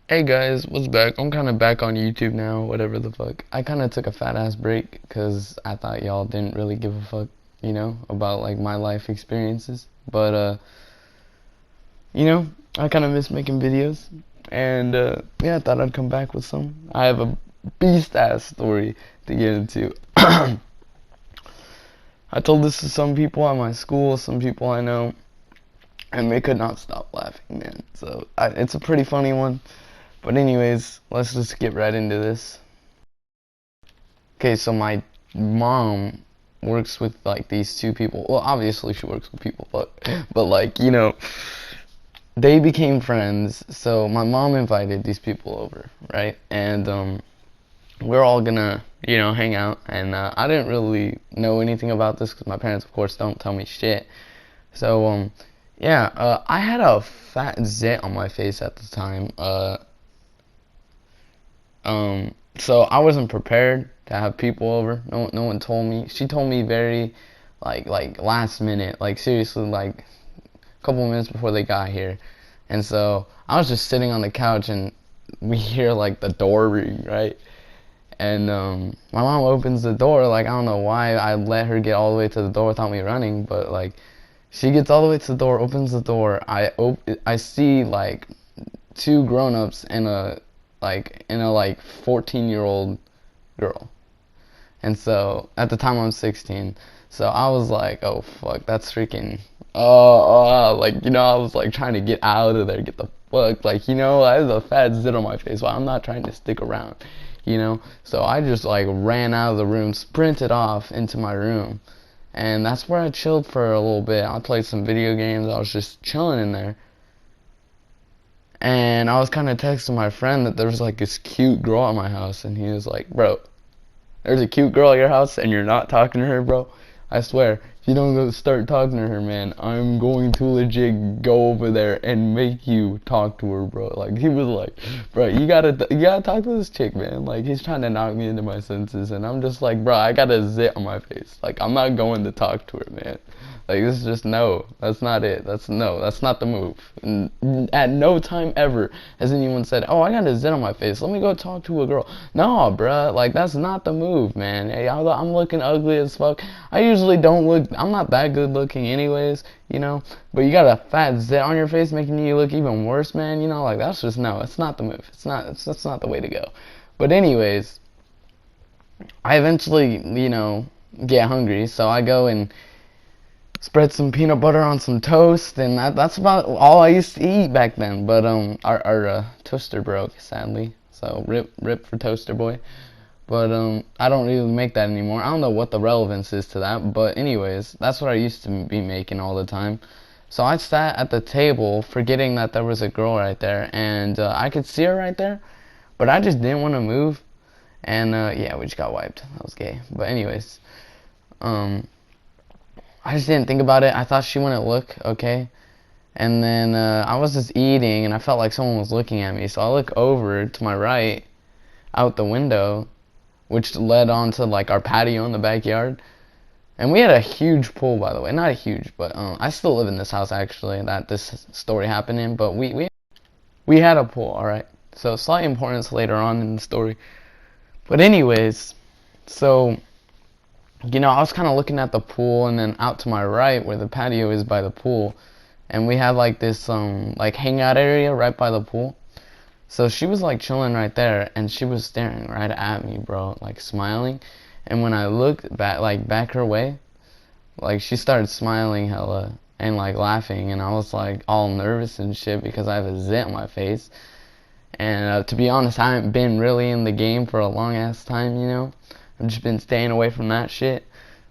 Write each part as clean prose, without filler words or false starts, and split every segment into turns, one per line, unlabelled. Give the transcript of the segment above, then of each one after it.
Hey guys, what's back? I'm kind of back on YouTube now, whatever the fuck. I kind of took a fat ass break because I thought y'all didn't really give a fuck, about like my life experiences. But, you know, I kind of miss making videos. And, yeah, I thought I'd come back with some. I have a beast ass story to get into. I told this to some people at my school, some people I know, and they could not stop laughing, man. So, it's a pretty funny one. But anyways, let's just get right into this. Okay, so my mom works with like these two people. Well, obviously she works with people, but like, they became friends. So my mom invited these people over, right? And we're all gonna, hang out. And I didn't really know anything about this because my parents, of course, don't tell me shit. So yeah, I had a fat zit on my face at the time. So I wasn't prepared to have people over. No one told me. She told me very, like last minute, like seriously, like a couple minutes before they got here. And so I was just sitting on the couch and we hear like the door ring, right? And my mom opens the door. Like I don't know why I let her get all the way to the door without me running, but like she gets all the way to the door, opens the door. I see like two grown-ups and a 14-year-old girl. And so at the time I'm 16. So I was like, oh fuck, that's freaking I was like trying to get out of there, get the fuck, I have a fat zit on my face, I'm not trying to stick around, So I just like ran out of the room, sprinted off into my room, and that's where I chilled for a little bit. I played some video games. I was just chilling in there. And I was kind of texting my friend that there was like this cute girl at my house, and he was like, "Bro, there's a cute girl at your house, and you're not talking to her, bro. I swear, if you don't go start talking to her, man, I'm going to legit go over there and make you talk to her, bro." Like he was like, "Bro, you gotta talk to this chick, man." Like he's trying to knock me into my senses, and I'm just like, "Bro, I got a zit on my face. Like I'm not going to talk to her, man." Like this is just no. That's not it. That's no. That's not the move. And at no time ever has anyone said, "Oh, I got a zit on my face. Let me go talk to a girl." No, bruh. Like that's not the move, man. Hey, I'm looking ugly as fuck. I usually don't look. I'm not that good looking, anyways. But you got a fat zit on your face, making you look even worse, man. Like that's just no. It's not the move. It's not. That's not the way to go. But anyways, I eventually, get hungry, so I go and spread some peanut butter on some toast, and that's about all I used to eat back then. But our toaster broke, sadly. So rip for toaster boy. But I don't really make that anymore. I don't know what the relevance is to that, but anyways, that's what I used to be making all the time. So I sat at the table, forgetting that there was a girl right there, and I could see her right there, but I just didn't want to move. And yeah, we just got wiped. That was gay. But anyways, um, I just didn't think about it. I thought she wouldn't look, okay? And then I was just eating, and I felt like someone was looking at me. So I look over to my right, out the window, which led onto like our patio in the backyard. And we had a huge pool, by the way. Not a huge, but I still live in this house actually that this story happened in. But we had a pool, all right. So slight importance later on in the story. But anyways, so I was kind of looking at the pool, and then out to my right where the patio is by the pool, and we had like this like hangout area right by the pool. So she was like chilling right there, and she was staring right at me, bro, like smiling. And when I looked back, like back her way, like she started smiling hella and like laughing, and I was like all nervous and shit because I have a zit on my face. And to be honest, I haven't been really in the game for a long ass time. I've just been staying away from that shit.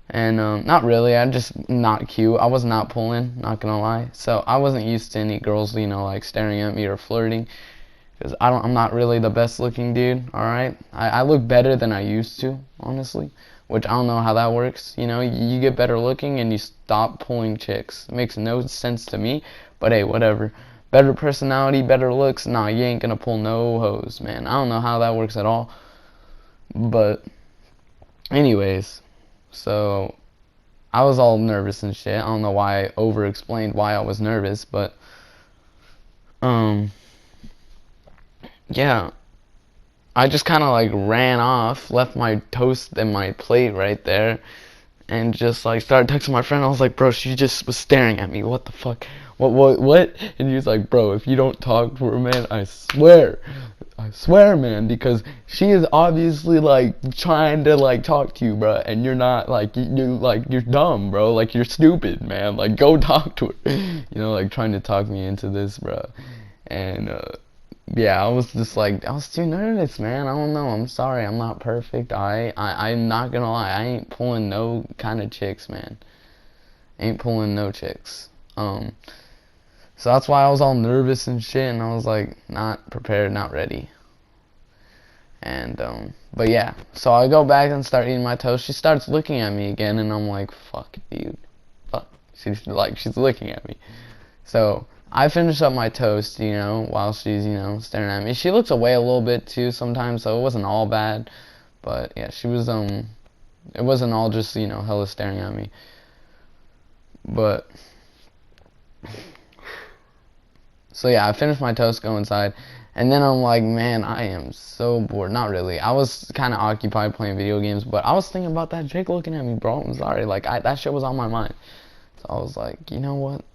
And not really, I'm just not cute. I was not pulling, not gonna lie. So I wasn't used to any girls, like staring at me or flirting. Because I'm not really the best looking dude, alright? I look better than I used to, honestly. Which I don't know how that works. You get better looking and you stop pulling chicks. It makes no sense to me. But hey, whatever. Better personality, better looks. Nah, you ain't gonna pull no hoes, man. I don't know how that works at all. But anyways, so I was all nervous and shit. I don't know why I over explained why I was nervous, but yeah, I just kind of like ran off, left my toast and my plate right there, and just like started texting my friend. I was like, bro, she just was staring at me. What the fuck? What? And he was like, bro, if you don't talk to her, man, I swear, man, because she is obviously like trying to like talk to you, bro, and you're not like you're dumb, bro, like you're stupid, man. Like go talk to her, like trying to talk me into this, bro, and yeah, I was just like, I was too nervous, man. I don't know. I'm sorry. I'm not perfect. I'm not gonna lie. I ain't pulling no kind of chicks, man. Ain't pulling no chicks. So that's why I was all nervous and shit, and I was like, not prepared, not ready. And, but yeah. So I go back and start eating my toast. She starts looking at me again, and I'm like, fuck, dude. Fuck. She's looking at me. So I finish up my toast, while she's, staring at me. She looks away a little bit too sometimes, so it wasn't all bad. But yeah, she was, it wasn't all just, hella staring at me. But, so yeah, I finished my toast, go inside, and then I'm like, man, I am so bored. Not really. I was kind of occupied playing video games, but I was thinking about that chick looking at me, bro. I'm sorry. Like, that shit was on my mind. So I was like, you know what?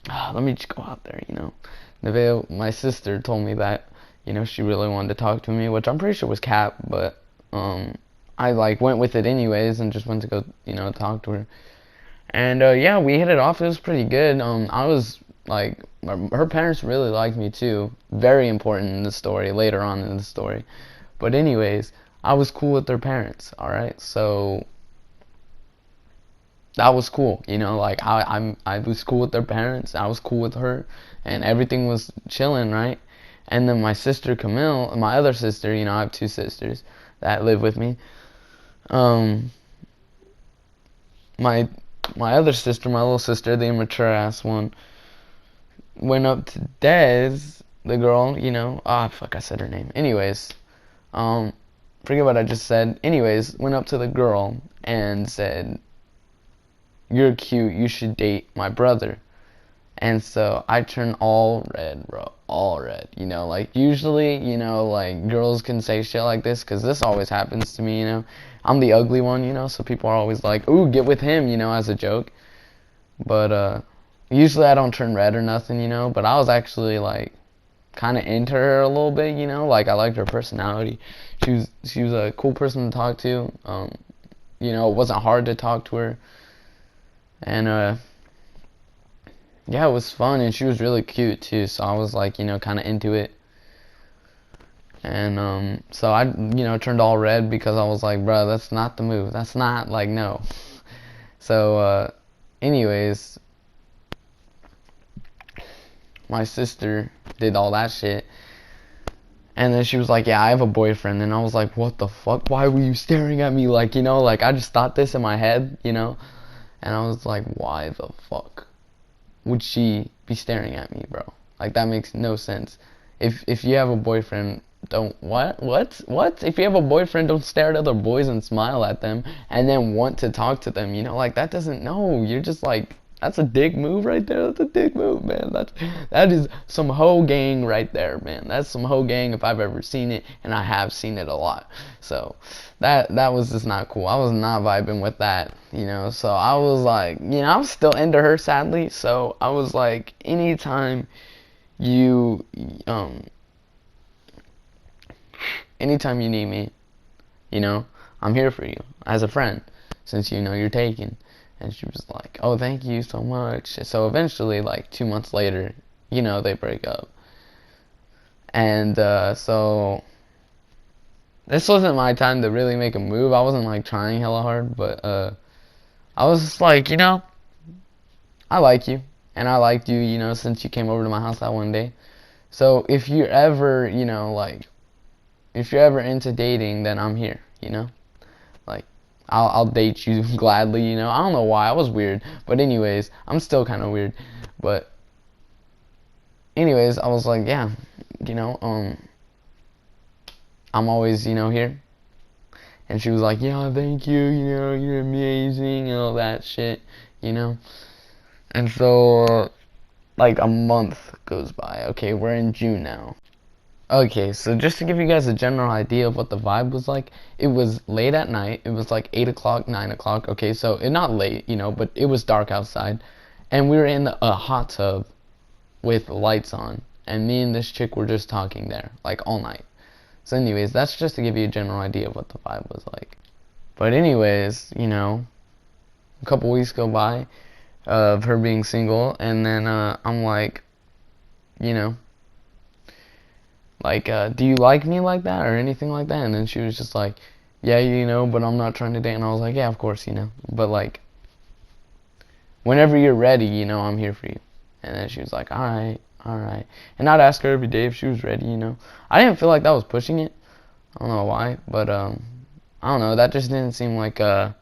Let me just go out there, Nevaeh, my sister told me that, she really wanted to talk to me, which I'm pretty sure was cap, but, I, like, went with it anyways and just went to go, talk to her. And, yeah, we hit it off. It was pretty good. I was, like, her parents really liked me, too. Very important in the story, later on in the story. But anyways, I was cool with their parents, alright? So that was cool, like I was cool with their parents, I was cool with her, and everything was chilling, right? And then my sister Camille, my other sister, I have two sisters that live with me. My other sister, my little sister, the immature ass one, went up to Des, the girl, fuck, I said her name. Anyways, forget what I just said. Anyways, went up to the girl and said, "You're cute, you should date my brother." And so I turned all red, bro, all red. Like usually, like girls can say shit like this, because this always happens to me, I'm the ugly one, so people are always like, ooh, get with him, as a joke. But usually I don't turn red or nothing, but I was actually like kind of into her a little bit, like I liked her personality. She was a cool person to talk to. It wasn't hard to talk to her. And yeah, it was fun, and she was really cute too, so I was like, kind of into it. And so I, turned all red because I was like, bro, that's not the move. That's not, like, no. So, anyways, my sister did all that shit. And then she was like, yeah, I have a boyfriend. And I was like, what the fuck? Why were you staring at me? Like, like I just thought this in my head, And I was like, why the fuck would she be staring at me, bro? Like, that makes no sense. If you have a boyfriend, don't, what? If you have a boyfriend, don't stare at other boys and smile at them and then want to talk to them, like, that doesn't, no, you're just like, that's a dick move right there. That's a dick move, man. That is some hoe gang right there, man. That's some hoe gang if I've ever seen it, and I have seen it a lot. So that was just not cool. I was not vibing with that, So I was like, I was still into her, sadly. So I was like, anytime you need me, I'm here for you as a friend, since you're taken. And she was like, oh, thank you so much. So eventually, like 2 months later, they break up. And so this wasn't my time to really make a move. I wasn't like trying hella hard, but I was just like, I like you, and I liked you, since you came over to my house that one day. So if you're ever, if you're ever into dating, then I'm here, like, I'll date you gladly, I don't know why, I was weird, but anyways, I'm still kind of weird, but anyways, I was like, yeah, I'm always, here. And she was like, yeah, thank you, you're amazing, and all that shit, And so, like, a month goes by. Okay, we're in June now. Okay, so just to give you guys a general idea of what the vibe was like, it was late at night. It was like 8 o'clock, 9 o'clock. Okay, so it not late, but it was dark outside. And we were in a hot tub with lights on. And me and this chick were just talking there, like all night. So anyways, that's just to give you a general idea of what the vibe was like. But anyways, a couple weeks go by of her being single, and then I'm like, you know, like, do you like me like that or anything like that? And then she was just like, yeah, but I'm not trying to date. And I was like, yeah, of course, but like, whenever you're ready, I'm here for you. And then she was like, alright, alright. And I'd ask her every day if she was ready, I didn't feel like that was pushing it. I don't know why, but I don't know, that just didn't seem like I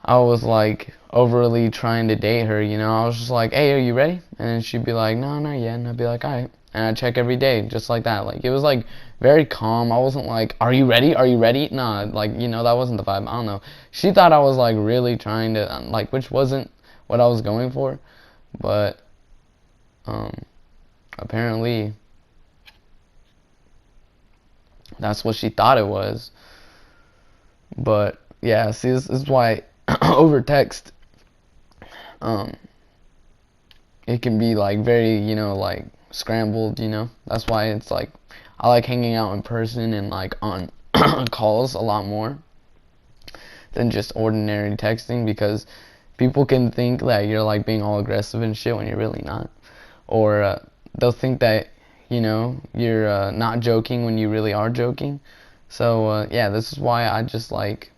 was like overly trying to date her, I was just like, hey, are you ready? And then she'd be like, no, not yet. And I'd be like, alright. And I'd check every day, just like that. Like, it was like very calm. I wasn't like, are you ready? Are you ready? Nah, like, that wasn't the vibe. I don't know. She thought I was like really trying to, like, which wasn't what I was going for. But apparently that's what she thought it was. But yeah, see, this is why over text, it can be like very, like scrambled, That's why it's like I like hanging out in person and like on calls a lot more than just ordinary texting, because people can think that you're like being all aggressive and shit when you're really not, or they'll think that you're not joking when you really are joking. So yeah, this is why I just like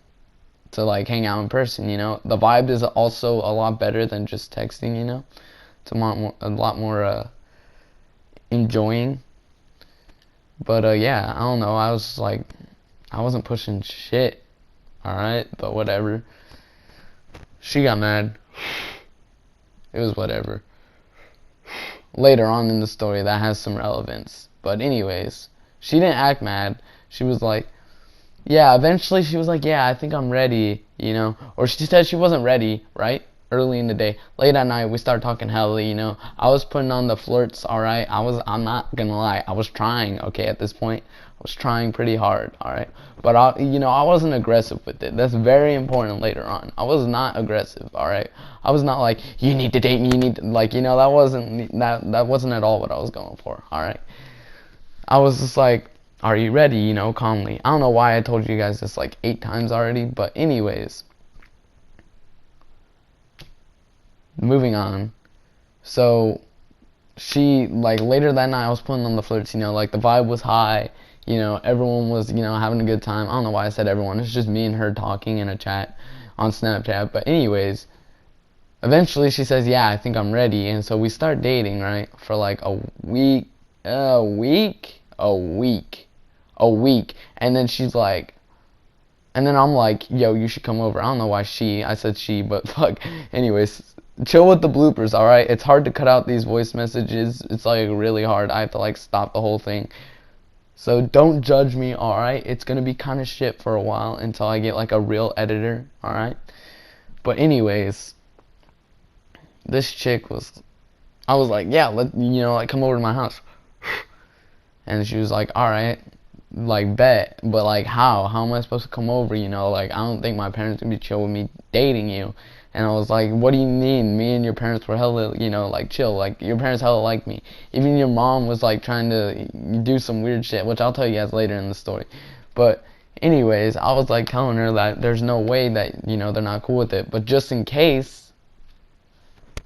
to like hang out in person. The vibe is also a lot better than just texting. It's a lot more enjoying. But yeah, I don't know. I was like, I wasn't pushing shit. Alright, but whatever. She got mad. It was whatever. Later on in the story, that has some relevance. But anyways, she didn't act mad. She was like, yeah, eventually she was like, yeah, I think I'm ready, Or she said she wasn't ready, right? Early in the day. Late at night, we started talking hella, I was putting on the flirts, alright? I'm not gonna lie. I was trying, okay, at this point. I was trying pretty hard, alright? But, I wasn't aggressive with it. That's very important later on. I was not aggressive, alright? I was not like, you need to date me, you need to, like, that wasn't at all what I was going for, alright? I was just like, are you ready, calmly. I don't know why I told you guys this like 8 times already, but anyways. Moving on. So, she, like, later that night I was putting on the flirts, like, the vibe was high, everyone was, having a good time. I don't know why I said everyone. It's just me and her talking in a chat on Snapchat. But anyways, eventually she says, yeah, I think I'm ready. And so we start dating, right, for like a week. And then she's like, and then I'm like, yo, you should come over. I don't know why I said she, but fuck. Anyways, chill with the bloopers, alright? It's hard to cut out these voice messages. It's like really hard. I have to like stop the whole thing. So don't judge me, alright? It's gonna be kind of shit for a while until I get like a real editor, alright? But anyways, this chick I was like, yeah, like come over to my house. And she was like, alright, like, bet, but like, how am I supposed to come over, like, I don't think my parents would be chill with me dating you. And I was like, what do you mean? Me and your parents were hella, like, chill, like, your parents hella like me. Even your mom was like trying to do some weird shit, which I'll tell you guys later in the story. But anyways, I was like telling her that there's no way that, they're not cool with it, but just in case,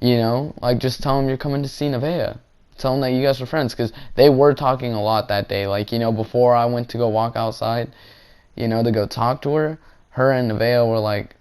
like, just tell them you're coming to see Nevaeh. Tell them that you guys are friends, because they were talking a lot that day. Like, before I went to go walk outside, to go talk to her, her and Nevaeh were like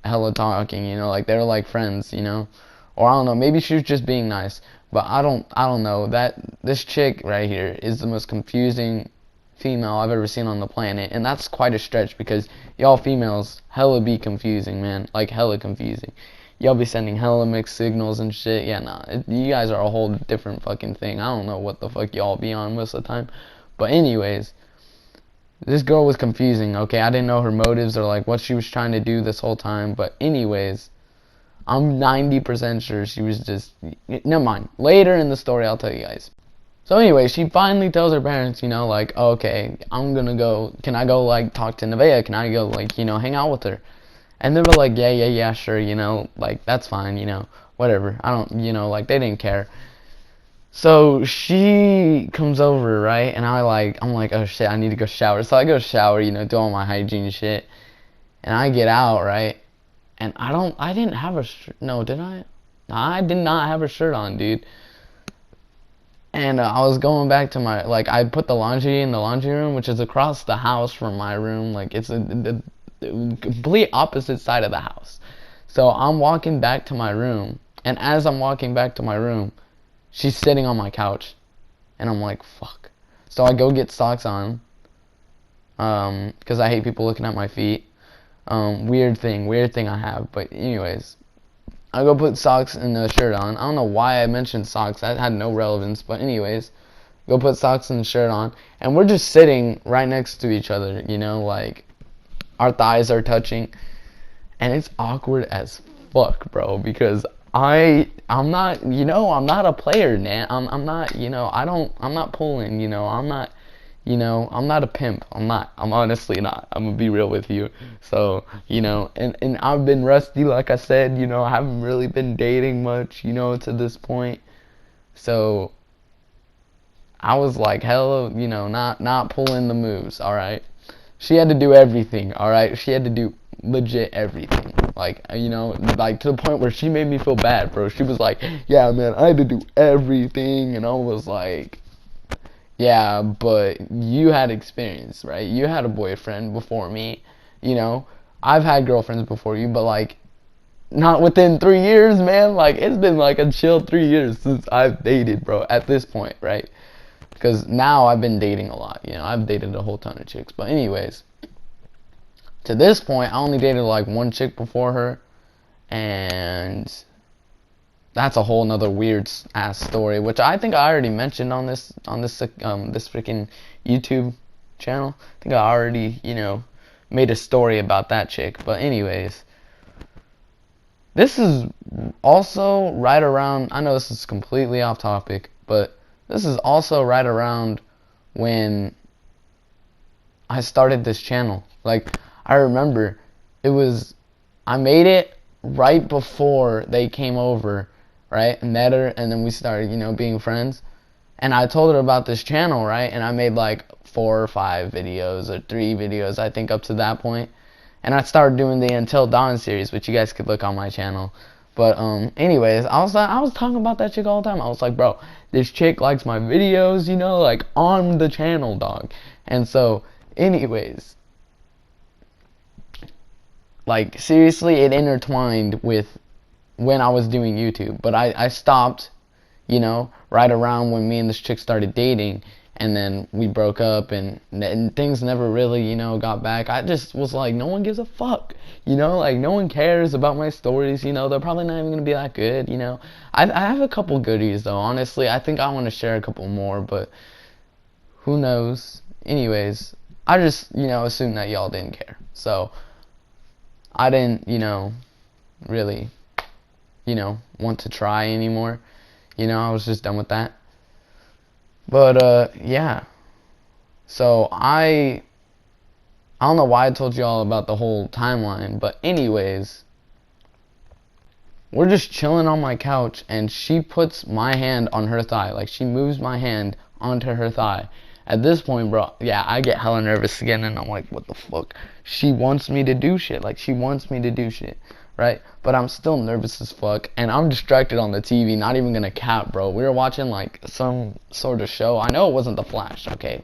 hella talking, like they were like friends, or I don't know, maybe she was just being nice, but I don't know. That this chick right here is the most confusing female I've ever seen on the planet, and that's quite a stretch, because y'all females hella be confusing, man, like hella confusing. Y'all be sending hella mixed signals and shit. Yeah, nah, you guys are a whole different fucking thing. I don't know what the fuck y'all be on most of the time. But anyways, this girl was confusing, okay? I didn't know her motives or like what she was trying to do this whole time. But anyways, I'm 90% sure she was just... Never mind. Later in the story, I'll tell you guys. So anyway, she finally tells her parents, you know, like, oh, okay, I'm gonna go, can I go, like, talk to Nevaeh? Can I go, like, you know, hang out with her? And they were like, yeah, sure, you know, like, that's fine, you know, whatever. I don't, you know, like, they didn't care. So she comes over, right? And I'm like, oh shit, I need to go shower. So I go shower, you know, do all my hygiene shit. And I get out, right? And I didn't have a shirt. No, did I? I did not have a shirt on, dude. And I was going back to my, like, I put the laundry in the laundry room, which is across the house from my room. Like, it's the complete opposite side of the house. So I'm walking back to my room. And as I'm walking back to my room, she's sitting on my couch. And I'm like, fuck. So I go get socks on. Because I hate people looking at my feet. Weird thing I have. But anyways, I go put socks and a shirt on. I don't know why I mentioned socks. That had no relevance. But anyways, go put socks and a shirt on. And we're just sitting right next to each other, you know, like, our thighs are touching. And it's awkward as fuck, bro, because I'm not, you know, I'm not a player, man. I'm not, you know, I'm not pulling, you know, I'm not, you know, I'm not a pimp. I'm honestly not. I'm gonna be real with you. So, you know, and I've been rusty, like I said, you know, I haven't really been dating much, you know, to this point. So, I was like, hella, you know, not pulling the moves, alright? She had to do everything, alright? She had to do legit everything. Like, you know, like, to the point where she made me feel bad, bro. She was like, yeah, man, I had to do everything. And I was like, yeah, but you had experience, right? You had a boyfriend before me, you know? I've had girlfriends before you, but, like, not within 3 years, man. Like, it's been, like, a chill 3 years since I've dated, bro, at this point, right? Because now I've been dating a lot, you know? I've dated a whole ton of chicks. But anyways, to this point, I only dated, like, one chick before her, and that's a whole nother weird ass story, which I think I already mentioned on this this freaking YouTube channel. I think I already, you know, made a story about that chick. But anyways, this is also right around, I know this is completely off topic, but this is also right around when I started this channel. Like, I remember I made it right before they came over, right, and met her, and then we started, you know, being friends. And I told her about this channel, right, and I made like 4 or 5 videos or 3 videos, I think, up to that point. And I started doing the Until Dawn series, which you guys could look on my channel. But anyways, I was talking about that chick all the time. I was like, bro, this chick likes my videos, you know, like, on the channel, dog. And so, anyways, like, seriously, it intertwined with when I was doing YouTube. But I stopped, you know, right around when me and this chick started dating, and then we broke up, and things never really, you know, got back. I just was like, no one gives a fuck, you know, like, no one cares about my stories, you know, they're probably not even gonna be that good, you know. I have a couple goodies, though, honestly. I think I want to share a couple more, but who knows. Anyways, I just, you know, assumed that y'all didn't care, so I didn't, you know, really, you know, want to try anymore. You know, I was just done with that. But, yeah. So, I don't know why I told you all about the whole timeline, but anyways, we're just chilling on my couch, and she puts my hand on her thigh. Like, she moves my hand onto her thigh. At this point, bro, yeah, I get hella nervous again, and I'm like, what the fuck? She wants me to do shit. Like, she wants me to do shit, right? But I'm still nervous as fuck, and I'm distracted on the TV, not even gonna cap, bro. We were watching, like, some sort of show. I know it wasn't The Flash, okay?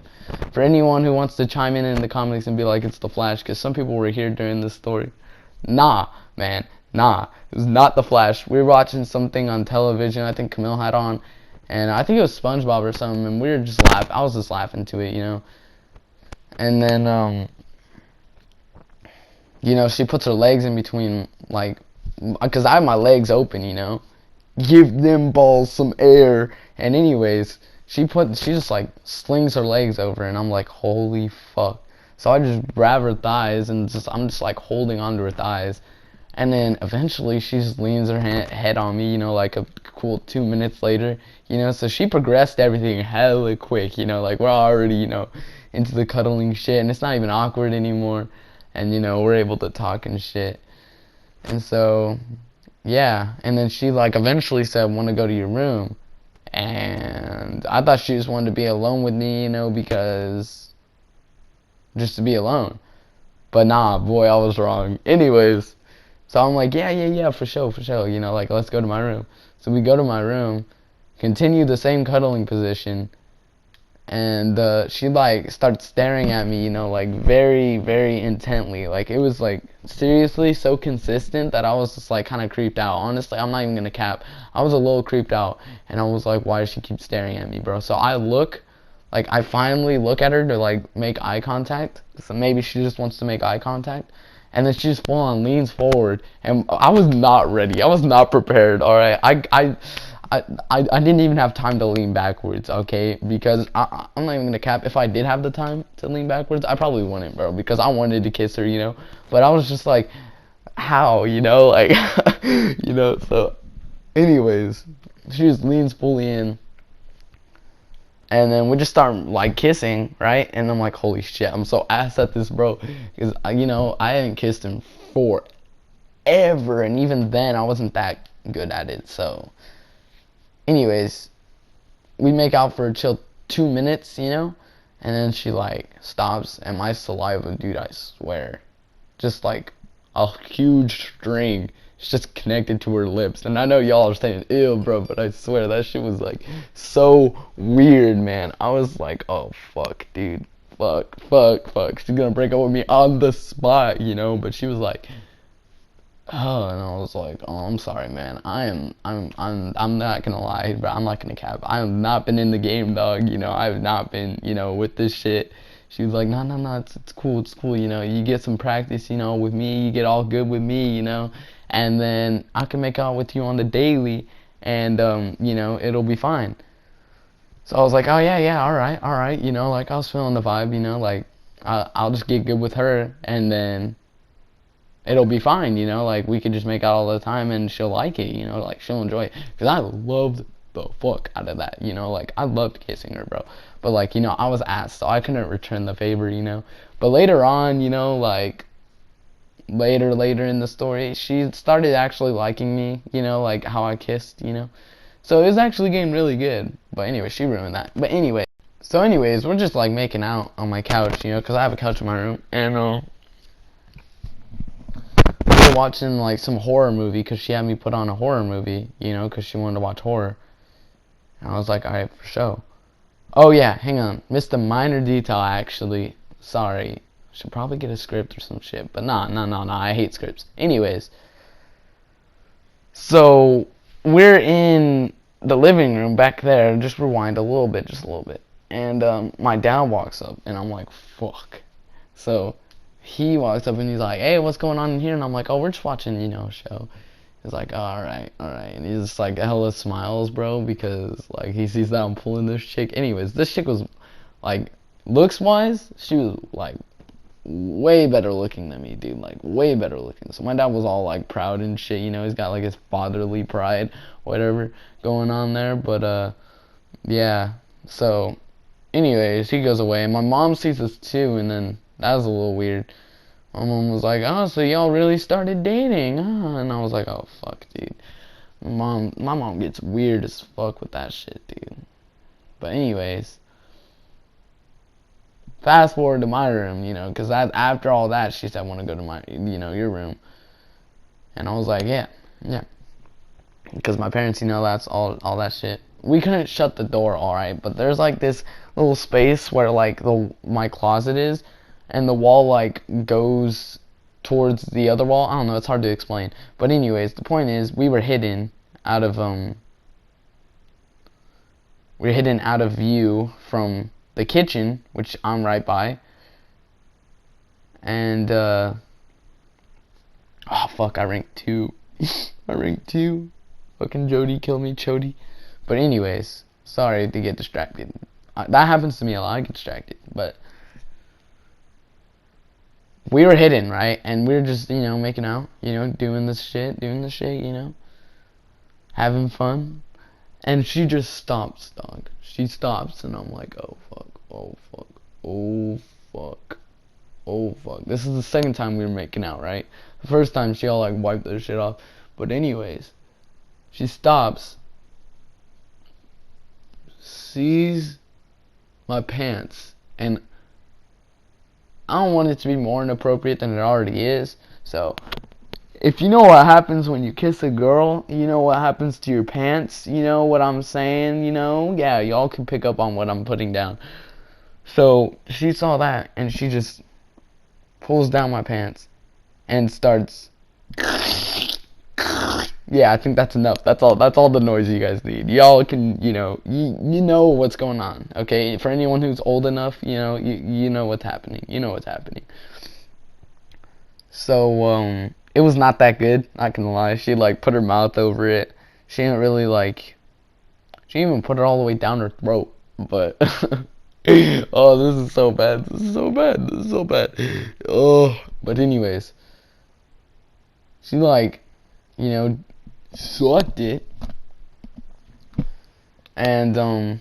For anyone who wants to chime in the comments and be like, it's The Flash, because some people were here during this story. Nah, man, nah. It was not The Flash. We were watching something on television, I think Camille had on, and I think it was SpongeBob or something, and we were just laughing. I was just laughing to it, you know? And then, you know, she puts her legs in between, like, because I have my legs open, you know? Give them balls some air. And anyways, she just, like, slings her legs over, and I'm like, holy fuck. So I just grab her thighs, and I'm just, like, holding onto her thighs. And then eventually she just leans her head on me, you know, like a cool 2 minutes later, you know. So she progressed everything hella quick, you know, like we're already, you know, into the cuddling shit, and it's not even awkward anymore. And, you know, we're able to talk and shit. And so, yeah. And then she, like, eventually said, want to go to your room. And I thought she just wanted to be alone with me, you know, because just to be alone. But nah, boy, I was wrong. Anyways, so I'm like, yeah, for sure, you know, like, let's go to my room. So we go to my room, continue the same cuddling position, and she, like, starts staring at me, you know, like, very, very intently. Like, it was, like, seriously so consistent that I was just, like, kind of creeped out. Honestly, I'm not even gonna cap. I was a little creeped out, and I was like, why does she keep staring at me, bro? So I look, like, I finally look at her to, like, make eye contact. So maybe she just wants to make eye contact. And then she just full on leans forward, and I was not ready. I was not prepared. All right, I didn't even have time to lean backwards, okay? Because I'm not even gonna cap. If I did have the time to lean backwards, I probably wouldn't, bro. Because I wanted to kiss her, you know. But I was just like, how, you know, like, you know. So, anyways, she just leans fully in. And then we just start, like, kissing, right? And I'm like, holy shit, I'm so ass at this, bro. Because, you know, I hadn't kissed him forever. And even then, I wasn't that good at it. So, anyways, we make out for a chill 2 minutes, you know? And then she, like, stops. And my saliva, dude, I swear, just, like, a huge string. It's just connected to her lips. And I know y'all are saying, ew, bro, but I swear that shit was, like, so weird, man. I was like, oh, fuck, dude. Fuck. She's gonna break up with me on the spot, you know? But she was like, oh, and I was like, oh, I'm sorry, man. I'm not gonna lie, but I'm not gonna cap. I have not been in the game, dog. You know, I have not been, you know, with this shit. She was like, no, it's cool, you know, you get some practice, you know, with me, you get all good with me, you know, and then I can make out with you on the daily, and, you know, it'll be fine. So I was like, oh, yeah, alright, you know, like, I was feeling the vibe, you know, like, I'll just get good with her, and then it'll be fine, you know, like, we could just make out all the time, and she'll like it, you know, like, she'll enjoy it, because I loved the fuck out of that, you know, like, I loved kissing her, bro. But, like, you know, I was asked, so I couldn't return the favor, you know. But later on, you know, like, later in the story, she started actually liking me, you know, like how I kissed, you know. So it was actually getting really good. But anyway, she ruined that. But anyway, so anyways, we're just, like, making out on my couch, you know, because I have a couch in my room. And we were watching, like, some horror movie because she had me put on a horror movie, you know, because she wanted to watch horror. And I was like, alright, for sure. Oh, yeah, hang on. Missed a minor detail, actually. Sorry. Should probably get a script or some shit. But nah, I hate scripts. Anyways. So, we're in the living room back there. Just rewind a little bit, just a little bit. And my dad walks up, and I'm like, fuck. So, he walks up, and he's like, hey, what's going on in here? And I'm like, oh, we're just watching, you know, a show. He's like, oh, alright. And he's just like, hella smiles, bro, because, like, he sees that I'm pulling this chick. Anyways, this chick was, like, looks-wise, she was, like, way better looking than me, dude. Like, way better looking. So my dad was all, like, proud and shit, you know. He's got, like, his fatherly pride, whatever, going on there. But, yeah. So, anyways, he goes away. And my mom sees this, too, and then that was a little weird. My mom was like, oh, so y'all really started dating, huh? And I was like, oh, fuck, dude. My mom gets weird as fuck with that shit, dude. But anyways, fast forward to my room, you know, because after all that, she said, I want to go to my, you know, your room. And I was like, yeah. Because my parents, you know, that's all that shit. We couldn't shut the door, alright, but there's, like, this little space where, like, my closet is. And the wall, like, goes towards the other wall. I don't know, it's hard to explain. But anyways, the point is, we were hidden out of view from the kitchen, which I'm right by. And, oh, fuck, I ranked 2. I ranked 2. Fucking Jody, kill me, Chody. But anyways, sorry to get distracted. That happens to me a lot, I get distracted. But we were hidden, right? And we were just, you know, making out, you know, doing the shit, you know, having fun. And she just stops, dog. She stops, and I'm like, oh fuck, oh fuck, oh fuck, oh fuck. This is the second time we were making out, right? The first time she all like wiped their shit off. But anyways, she stops, sees my pants, and I don't want it to be more inappropriate than it already is. So, if you know what happens when you kiss a girl, you know what happens to your pants, you know what I'm saying, you know? Yeah, y'all can pick up on what I'm putting down. So, she saw that, and she just pulls down my pants and starts... Yeah, I think that's enough. That's all the noise you guys need. Y'all can, you know, you know what's going on, okay? For anyone who's old enough, you know, you know what's happening. You know what's happening. So, it was not that good, not gonna lie. She, like, put her mouth over it. She didn't really, like... She even put it all the way down her throat. But... oh, this is so bad. This is so bad. This is so bad. Oh, but anyways. She, like, you know, sucked it. And,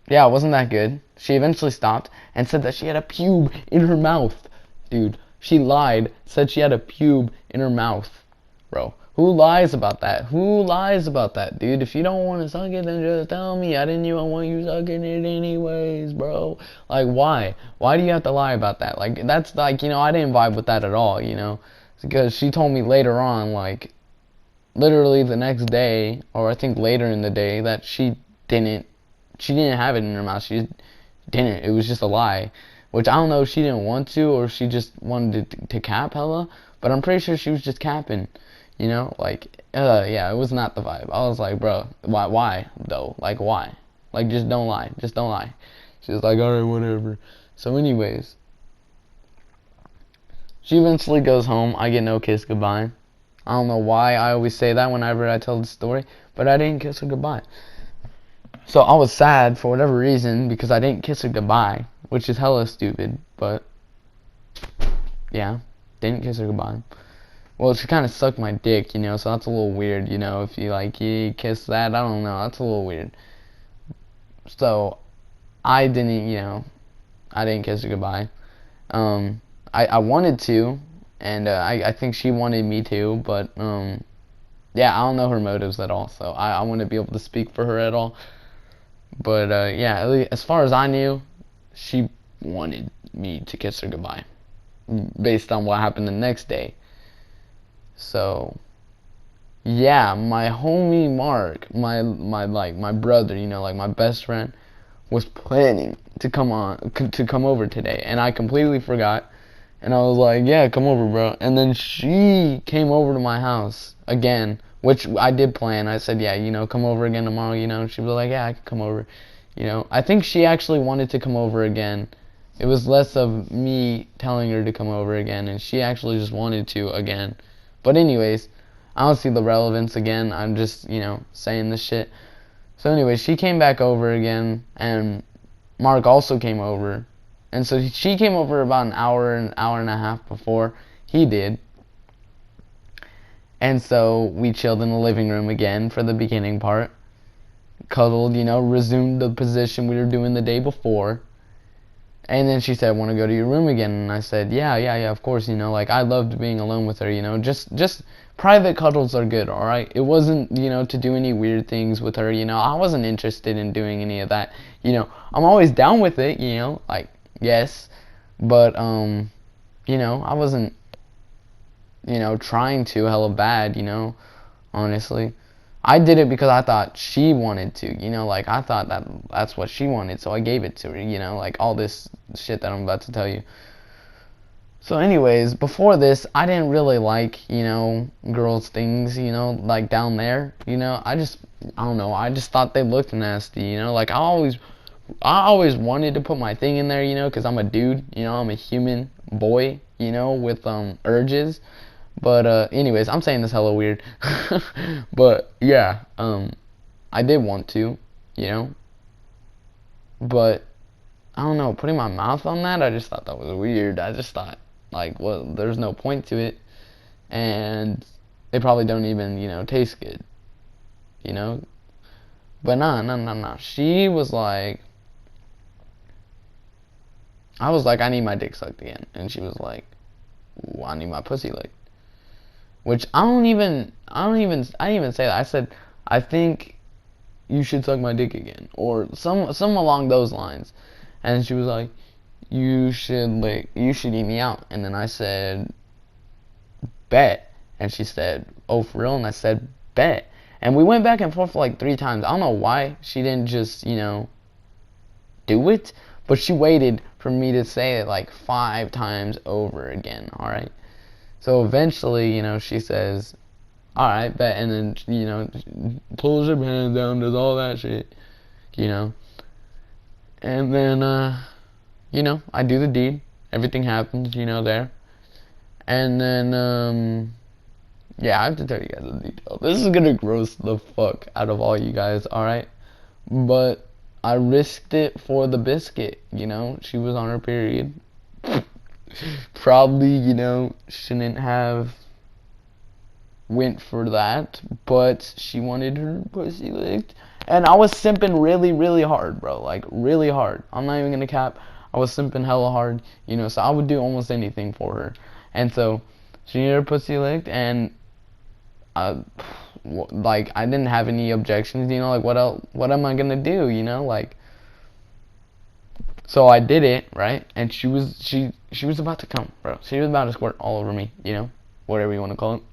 yeah, it wasn't that good. She eventually stopped and said that she had a pube in her mouth. Dude, she lied, said she had a pube in her mouth. Bro, who lies about that? Who lies about that, dude? If you don't want to suck it, then just tell me. I didn't even want you sucking it anyways, bro. Like, why? Why do you have to lie about that? Like, that's, like, you know, I didn't vibe with that at all, you know? Because she told me later on, like, literally the next day, or I think later in the day, that she didn't have it in her mouth. She didn't. It was just a lie. Which I don't know if she didn't want to, or she just wanted to cap hella. But I'm pretty sure she was just capping. You know? Like, yeah, it was not the vibe. I was like, bro, why though? Like, why? Like, just don't lie. Just don't lie. She was like, alright, whatever. So anyways, she eventually goes home. I get no kiss goodbye. I don't know why I always say that whenever I tell the story, but I didn't kiss her goodbye. So I was sad for whatever reason because I didn't kiss her goodbye, which is hella stupid, but yeah, didn't kiss her goodbye. Well, she kind of sucked my dick, you know, so that's a little weird, you know, if you, like, you kiss that, I don't know, that's a little weird. So, I didn't, you know, I didn't kiss her goodbye. I wanted to, and I think she wanted me to, but, yeah, I don't know her motives at all, so I wouldn't be able to speak for her at all. But, yeah, at least, as far as I knew, she wanted me to kiss her goodbye, based on what happened the next day. So, yeah, my homie Mark, my brother, you know, like my best friend, was planning to come over today, and I completely forgot. And I was like, yeah, come over, bro. And then she came over to my house again, which I did plan. I said, yeah, you know, come over again tomorrow, you know. And she was like, yeah, I can come over. You know, I think she actually wanted to come over again. It was less of me telling her to come over again, and she actually just wanted to again. But anyways, I don't see the relevance again. I'm just, you know, saying this shit. So anyways, she came back over again, and Mark also came over. And so she came over about an hour and a half before he did. And so we chilled in the living room again for the beginning part. Cuddled, you know, resumed the position we were doing the day before. And then she said, want to go to your room again? And I said, yeah, of course, you know, like, I loved being alone with her, you know, just private cuddles are good, alright? It wasn't, you know, to do any weird things with her, you know, I wasn't interested in doing any of that, you know, I'm always down with it, you know, like, yes, but, you know, I wasn't, you know, trying to hella bad, you know, honestly. I did it because I thought she wanted to, you know, like, I thought that's what she wanted, so I gave it to her, you know, like, all this shit that I'm about to tell you. So anyways, before this, I didn't really like, you know, girls' things, you know, like, down there, you know, I don't know, I just thought they looked nasty, you know, like, I always wanted to put my thing in there, you know, because I'm a dude, you know, I'm a human boy, you know, with, urges. But, anyways, I'm saying this hella weird. But, yeah, I did want to, you know. But, I don't know, putting my mouth on that, I just thought that was weird. I just thought, Like, well, there's no point to it, and they probably don't even, taste good, you know? But nah. She was like, I was like, I need my dick sucked again. And she was like, I need my pussy licked. Which I didn't even say that. I said, I think you should suck my dick again. Or some along those lines. And she was like, you should eat me out. And then I said, bet. And she said, oh, for real? And I said, bet. And we went back and forth for like 3 times. I don't know why she didn't just, do it. But she waited for me to say it like 5 times over again, alright? So eventually, she says, alright, bet. And then, pulls her pants down, does all that shit, And then, I do the deed. Everything happens, there. And then, yeah, I have to tell you guys the detail. This is gonna gross the fuck out of all you guys, alright? But I risked it for the biscuit, She was on her period. Probably, shouldn't have went for that, but she wanted her pussy licked. And I was simping really, really hard, bro. Like, really hard. I'm not even gonna cap. I was simping hella hard, so I would do almost anything for her. And so, she needed her pussy licked, and I didn't have any objections, like, what am I gonna do, like. So I did it, right? And she was about to come, bro. She was about to squirt all over me, whatever you want to call it.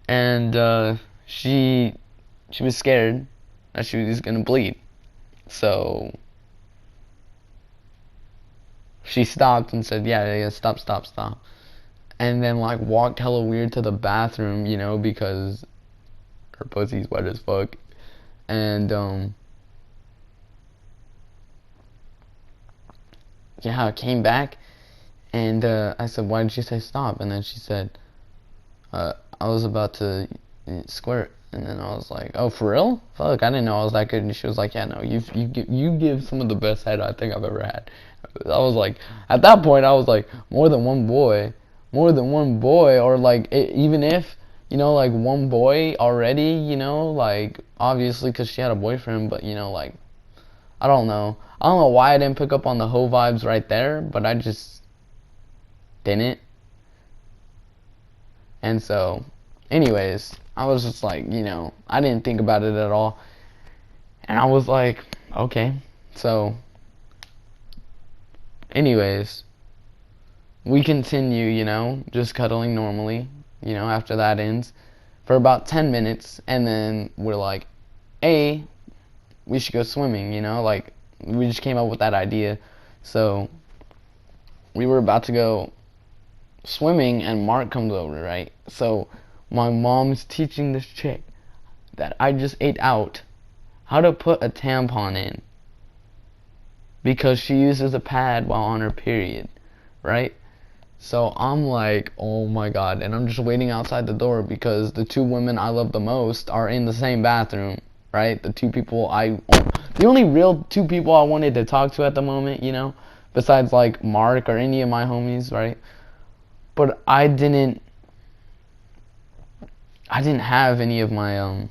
And she was scared that she was gonna bleed. So she stopped and said, yeah, stop. And then like walked hella weird to the bathroom, because her pussy's wet as fuck. And yeah, I came back, and I said, why did she say stop? And then she said, I was about to squirt. And then I was like, oh, for real? Fuck, I didn't know I was that good. And she was like, yeah, no, you give some of the best head I think I've ever had. I was like, at that point, I was like, more than one boy, or like, even if, like one boy already, like, obviously, because she had a boyfriend, but, like, I don't know why I didn't pick up on the hoe vibes right there, but I just didn't. And so, anyways, I was just like, I didn't think about it at all. And I was like, okay. So, anyways, we continue, just cuddling normally, after that ends, for about 10 minutes. And then we're like, hey, we should go swimming, like, we just came up with that idea. So we were about to go swimming, and Mark comes over, right? So my mom's teaching this chick that I just ate out how to put a tampon in, because she uses a pad while on her period, right? So I'm like, oh my god, and I'm just waiting outside the door because the 2 women I love the most are in the same bathroom, right? The only real 2 people I wanted to talk to at the moment, besides like Mark or any of my homies, right? But I didn't have any of my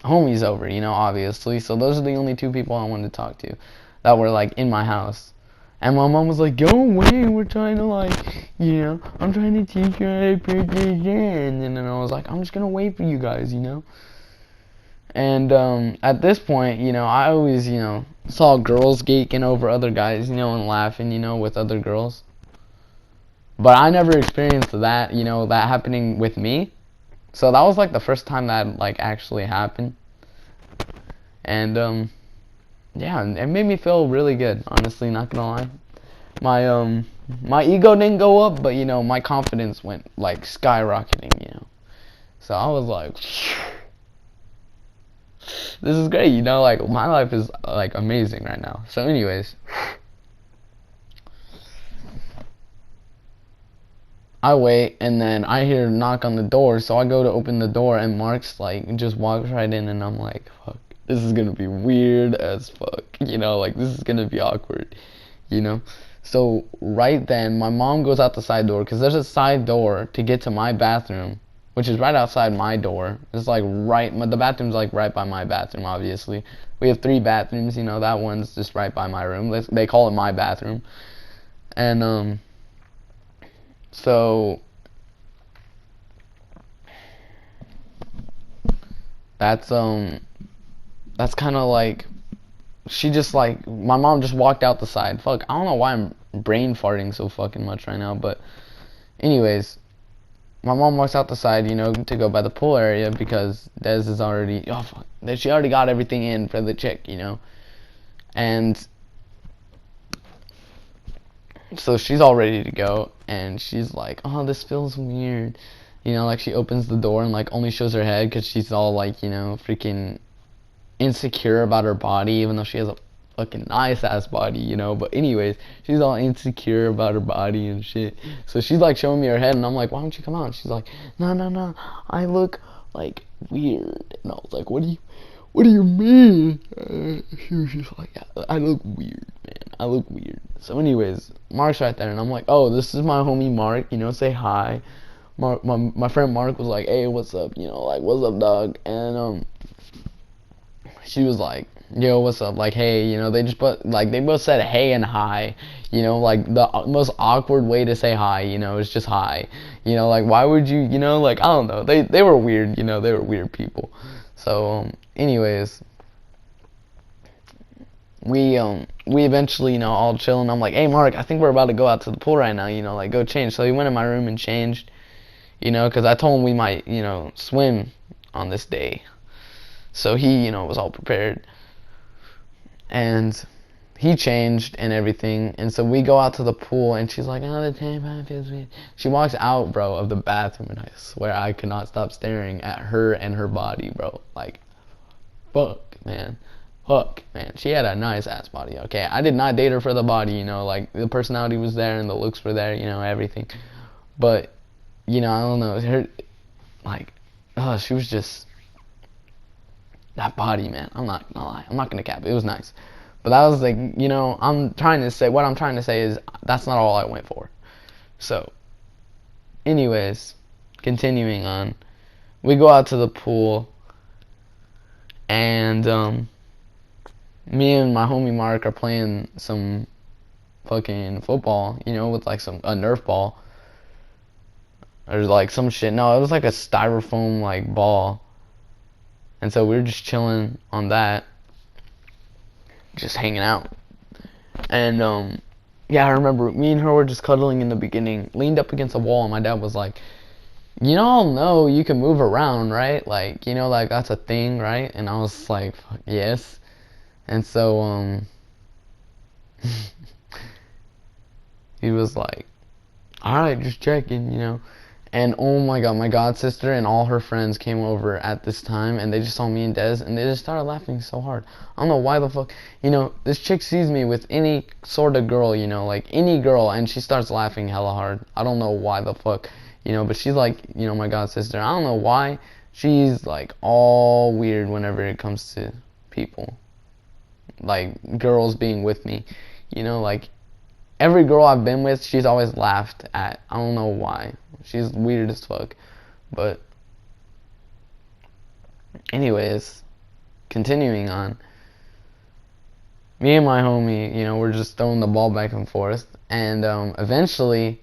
homies over, obviously. So those are the only 2 people I wanted to talk to that were like in my house. And my mom was like, go away, we're trying to like, I'm trying to teach you how to put this in. And then I was like, I'm just gonna wait for you guys, And at this point, I always, saw girls geeking over other guys, and laughing, with other girls. But I never experienced that, that happening with me. So that was like the first time that like actually happened. And yeah, it made me feel really good, honestly, not gonna lie. My ego didn't go up, but my confidence went like skyrocketing, So I was like, this is great, like my life is like amazing right now. So anyways, I wait, and then I hear a knock on the door, so I go to open the door, and Mark's like just walks right in, and I'm like, fuck, this is gonna be weird as fuck, like this is gonna be awkward, So right then, my mom goes out the side door, because there's a side door to get to my bathroom, which is right outside my door. It's like the bathroom's like right by my bathroom, obviously. We have 3 bathrooms, you know, that one's just right by my room. They call it my bathroom. And, so that's kind of like, she just like, my mom just walked out the side. Fuck, I don't know why I'm brain farting so fucking much right now, but anyways, my mom walks out the side, you know, to go by the pool area, because Des is already, oh fuck, she already got everything in for the chick, you know, and so she's all ready to go, and she's like, oh, this feels weird, you know, like she opens the door and like only shows her head, because she's all like, you know, freaking insecure about her body, even though she has a fucking nice ass body, you know. But anyways, she's all insecure about her body and shit. So she's like showing me her head, and I'm like, why don't you come out? And she's like, no, I look like weird. And I was like, what do you mean? She was just like, I look weird, man. I look weird. So anyways, Mark's right there, and I'm like, oh, this is my homie Mark, you know, say hi. My friend Mark was like, hey, what's up, you know, like, what's up, dog? And she was like, yo, what's up? Like, hey, you know, they both said hey and hi, you know, like the most awkward way to say hi, you know, is just hi, you know, like, why would you, you know, like, I don't know, they were weird, you know, they were weird people. So anyways, we eventually, you know, all chilling. I'm like, hey Mark, I think we're about to go out to the pool right now, you know, like, go change. So he went in my room and changed, you know, because I told him we might, you know, swim on this day. So he, you know, was all prepared, and he changed and everything, and so we go out to the pool, and she's like, oh, the tampon feels weird. She walks out, bro, of the bathroom, and I swear I could not stop staring at her and her body, bro. Like, fuck, man. She had a nice ass body, okay? I did not date her for the body, you know, like, the personality was there, and the looks were there, you know, everything. But, you know, I don't know, her, like, she was just, that body, man, I'm not gonna lie, I'm not gonna cap, it was nice. But that was like, you know, what I'm trying to say is, that's not all I went for. So, anyways, continuing on, we go out to the pool, and, me and my homie Mark are playing some fucking football, you know, with like a Nerf ball, or like some shit. No, it was like a styrofoam like ball. And so we were just chilling on that, just hanging out. And yeah, I remember me and her were just cuddling in the beginning, leaned up against a wall, and my dad was like, you all know you can move around, right? Like, you know, like, that's a thing, right? And I was like, yes. And so he was like, alright, just checking, you know. And oh my god, my god sister and all her friends came over at this time, and they just saw me and Des, and they just started laughing so hard. I don't know why the fuck, you know, this chick sees me with any sort of girl, you know, like any girl, and she starts laughing hella hard. I don't know why the fuck, you know, but she's like, you know, my god sister. I don't know why she's like all weird whenever it comes to people, like girls being with me, you know, like every girl I've been with, she's always laughed at. I don't know why. She's weird as fuck. But anyways, continuing on. Me and my homie, you know, we're just throwing the ball back and forth. And eventually,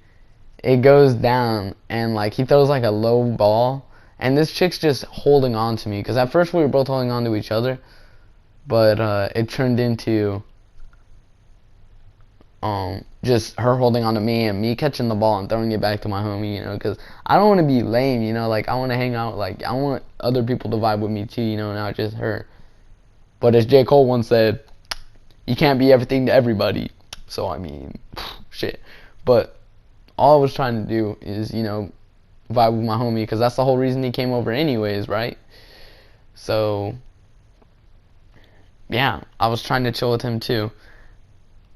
it goes down. And, like, he throws, like, a low ball. And this chick's just holding on to me. Because at first we were both holding on to each other. But it turned into just her holding on to me and me catching the ball and throwing it back to my homie, you know, because I don't want to be lame, you know, like, I want to hang out, like, I want other people to vibe with me too, you know, not just her. But as J. Cole once said, you can't be everything to everybody. So, I mean, shit. But all I was trying to do is, you know, vibe with my homie, because that's the whole reason he came over anyways, right? So, yeah, I was trying to chill with him too.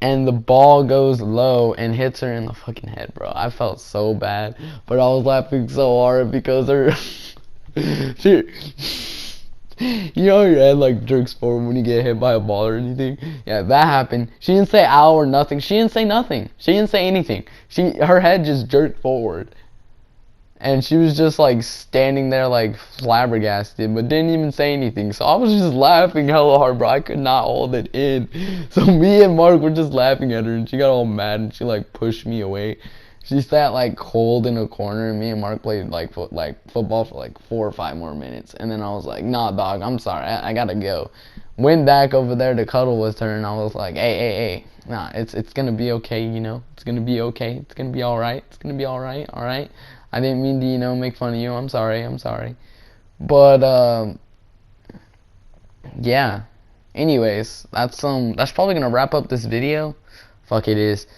And the ball goes low and hits her in the fucking head, bro. I felt so bad, but I was laughing so hard because her, You know your head like jerks forward when you get hit by a ball or anything? Yeah, that happened. She didn't say ow or nothing. She didn't say nothing. She didn't say anything. Her head just jerked forward. And she was just like standing there like flabbergasted, but didn't even say anything. So I was just laughing hella hard, bro. I could not hold it in. So me and Mark were just laughing at her, and she got all mad and she like pushed me away. She sat like cold in a corner, and me and Mark played like football for like 4 or 5 more minutes. And then I was like, nah, dog, I'm sorry, I gotta go. Went back over there to cuddle with her, and I was like, hey, nah, it's gonna be okay, you know. It's gonna be okay. It's gonna be all right. It's gonna be all right. I didn't mean to, you know, make fun of you. I'm sorry. But yeah. Anyways, that's probably gonna wrap up this video. Fuck it is.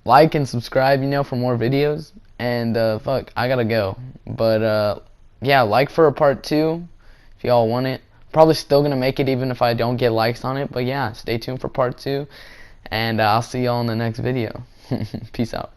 Like and subscribe, you know, for more videos. And fuck, I gotta go. But yeah, like for a part 2 if y'all want it. Probably still gonna make it even if I don't get likes on it. But yeah, stay tuned for part 2. And I'll see y'all in the next video. Peace out.